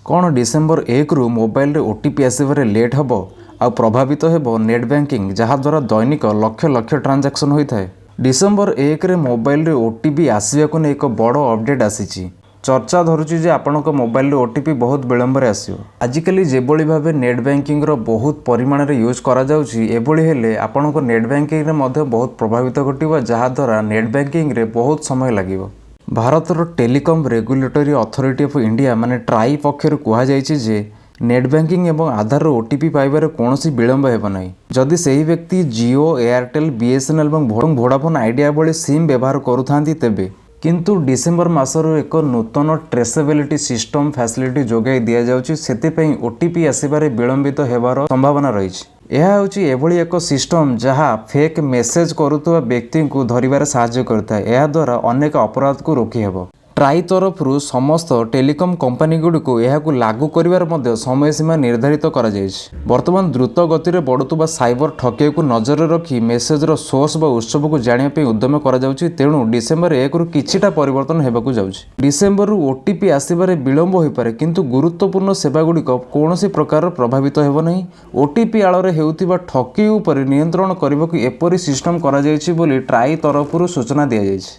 कौन डिसेम्बर 1 रु मोबाइल रे ओटीपी आसबार लेट हेब आ प्रभावित हेब नेट बैंकिंग जहाद्वारा दैनिक लक्ष लक्ष ट्रांजैक्शन होता है। डिसेम्बर 1 रे मोबाइल रे ओटीपी आसवाक नहीं एक बड़ अपडेट आसी चर्चा धरुची जे आपणक मोबाइल रे ओटीपी बहुत विलंबर आसियो। आजिकली जेभली भावे नेट बैंकिंग रो बहुत परिमाण रे यूज करा जाउची एभली हेले आपणक नेट बैंकिंग रे मध्य बहुत प्रभावित घटिबो जहाद्वारा नेट बैंकिंग रे बहुत समय लागिबो। भारतर telecom regulatory authority of India माने ट्राई पक्षर कहा जे नेट बैंकिंग एवं आधार ओटीपी पाइबार कौन विलंब हेब नहीं। जदि सही व्यक्ति जियो एयरटेल बीएसएनएल और वोडाफोन आइडिया भली सिम व्यवहार करुथांती तेबे किंतु डिसेम्बर मासर एक नूतन ट्रेसेबिलिटी सिस्टम फैसिलिटी जोगाई दि जाउछि सेतिपई ओटीपी आसबार विलंबित हेबार संभावना रही। यह हूँ एभली एक सिस्टम जहाँ फेक मेसेज करुवा व्यक्ति को धरिबार सहायता करता है। यह द्वारा अनेक अपराध को रोकी हेब। ट्राई तरफ समस्त टेलीकॉम कंपनी गुड़िक यह लागू कर समय सीमा निर्धारित कर बर्तमान द्रुत गति में बढ़ुवा साइबर ठके को नजर रखी मेसेजर सोर्स व उत्सव को जानापी उद्यम तेणु डिसेम्बर 1 रु किछिटा परिवर्तन होगा जाउछि। डिसेम्बर रु ओटीपी आसबार विलंब हो पारे किंतु गुरुत्वपूर्ण सेवा गुड़िक कौन प्रकार प्रभावित हेब नहीं। ओटीपी आଳରେ हेउथिबा ठकी उपर नियंत्रण करने को एपरी सिस्टम करा जायछि बोली ट्राई तरफ सूचना दि जायछि।